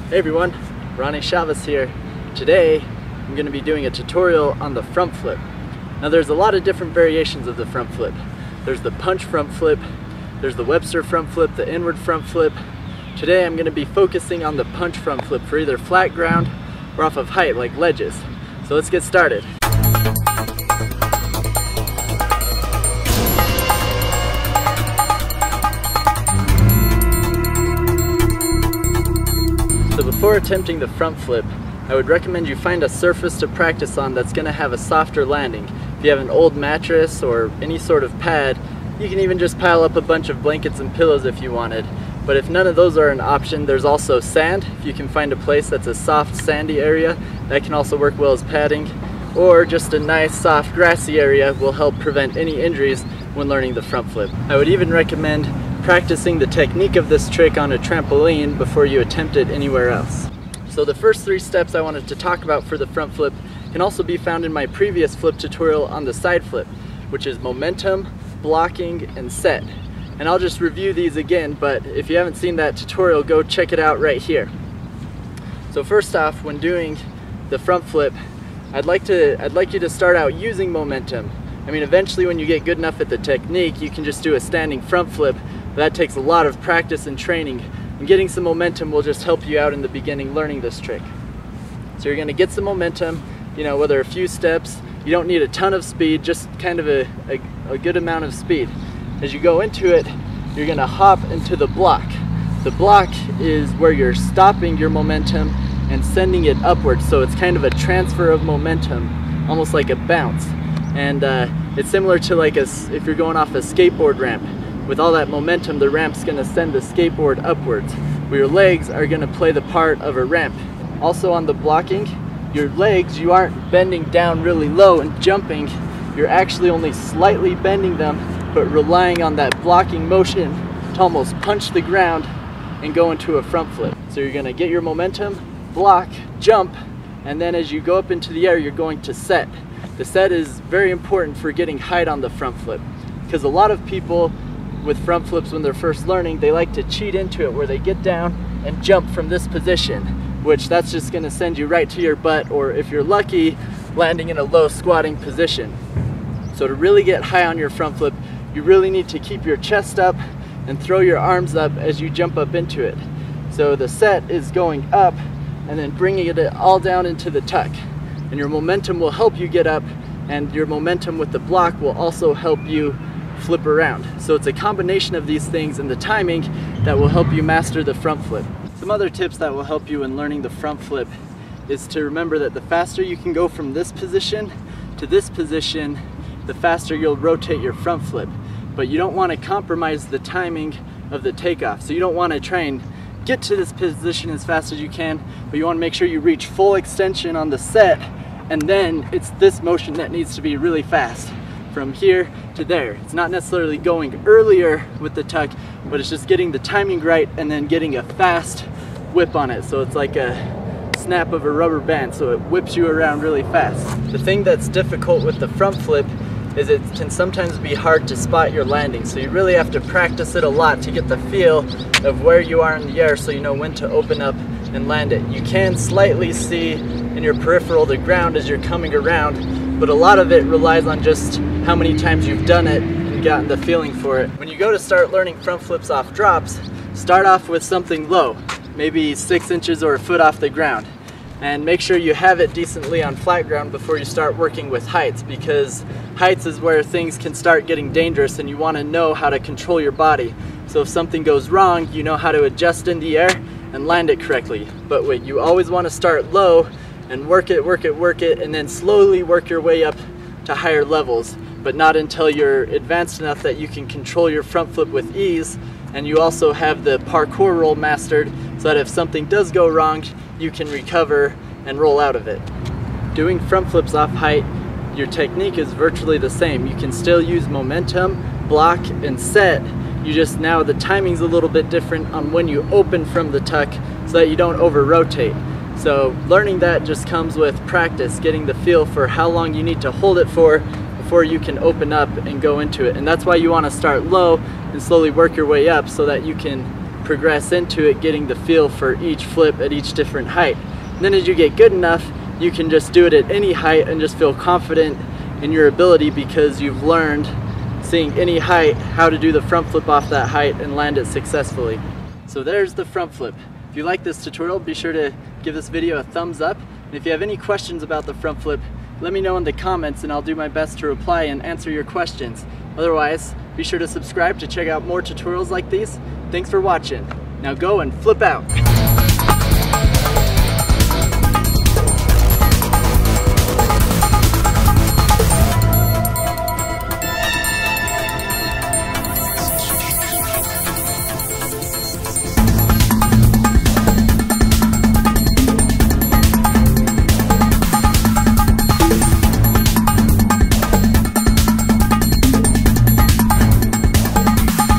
Hey everyone, Ronnie Chavez here. Today I'm going to be doing a tutorial on the front flip. Now there's a lot of different variations of the front flip. There's the punch front flip, there's the Webster front flip, the inward front flip. Today I'm going to be focusing on the punch front flip for either flat ground or off of height like ledges. So let's get started. So before attempting the front flip, I would recommend you find a surface to practice on that's going to have a softer landing. If you have an old mattress or any sort of pad, you can even just pile up a bunch of blankets and pillows if you wanted. But if none of those are an option, there's also sand. If you can find a place that's a soft sandy area, that can also work well as padding. Or just a nice soft grassy area will help prevent any injuries when learning the front flip. I would even recommend practicing the technique of this trick on a trampoline before you attempt it anywhere else. So the first three steps I wanted to talk about for the front flip can also be found in my previous flip tutorial on the side flip, which is momentum, blocking, and set. And I'll just review these again, but if you haven't seen that tutorial, go check it out right here. So first off, when doing the front flip, I'd like you to start out using momentum. I mean, eventually when you get good enough at the technique, you can just do a standing front flip. That takes a lot of practice and training, and getting some momentum will just help you out in the beginning learning this trick. So you're going to get some momentum, whether a few steps. You don't need a ton of speed, just kind of a good amount of speed. As you go into it, you're going to hop into the block. The block is where you're stopping your momentum and sending it upwards, so it's kind of a transfer of momentum, almost like a bounce. And it's similar to if you're going off a skateboard ramp. With all that momentum, the ramp's going to send the skateboard upwards, where your legs are going to play the part of a ramp. Also on the blocking, your legs, you aren't bending down really low and jumping. You're actually only slightly bending them, but relying on that blocking motion to almost punch the ground and go into a front flip. So you're going to get your momentum, block, jump, and then as you go up into the air, you're going to set. The set is very important for getting height on the front flip, because a lot of people with front flips, when they're first learning, they like to cheat into it where they get down and jump from this position, which that's just going to send you right to your butt, or if you're lucky, landing in a low squatting position. So to really get high on your front flip, you really need to keep your chest up and throw your arms up as you jump up into it. So the set is going up and then bringing it all down into the tuck, and your momentum will help you get up, and your momentum with the block will also help you flip around. So it's a combination of these things and the timing that will help you master the front flip. Some other tips that will help you in learning the front flip is to remember that the faster you can go from this position to this position, the faster you'll rotate your front flip. But you don't want to compromise the timing of the takeoff. So you don't want to try and get to this position as fast as you can, but you want to make sure you reach full extension on the set, and then it's this motion that needs to be really fast. From here to there. It's not necessarily going earlier with the tuck, but it's just getting the timing right and then getting a fast whip on it. So it's like a snap of a rubber band, so it whips you around really fast. The thing that's difficult with the front flip is it can sometimes be hard to spot your landing. So you really have to practice it a lot to get the feel of where you are in the air, so you know when to open up and land it. You can slightly see in your peripheral the ground as you're coming around, but a lot of it relies on just how many times you've done it and gotten the feeling for it. When you go to start learning front flips off drops, start off with something low, maybe 6 inches or a foot off the ground. And make sure you have it decently on flat ground before you start working with heights, because heights is where things can start getting dangerous and you want to know how to control your body. So if something goes wrong, you know how to adjust in the air and land it correctly. But wait, you always want to start low and work it, and then slowly work your way up to higher levels, but not until you're advanced enough that you can control your front flip with ease, and you also have the parkour roll mastered, so that if something does go wrong, you can recover and roll out of it. Doing front flips off height, your technique is virtually the same. You can still use momentum, block, and set. You just now the timing's a little bit different on when you open from the tuck so that you don't over rotate. So learning that just comes with practice, getting the feel for how long you need to hold it for before you can open up and go into it. And that's why you want to start low and slowly work your way up, so that you can progress into it, getting the feel for each flip at each different height. And then as you get good enough, you can just do it at any height and just feel confident in your ability because you've learned, seeing any height, how to do the front flip off that height and land it successfully. So there's the front flip. If you like this tutorial, be sure to give this video a thumbs up. And if you have any questions about the front flip, let me know in the comments and I'll do my best to reply and answer your questions. Otherwise, be sure to subscribe to check out more tutorials like these. Thanks for watching. Now go and flip out.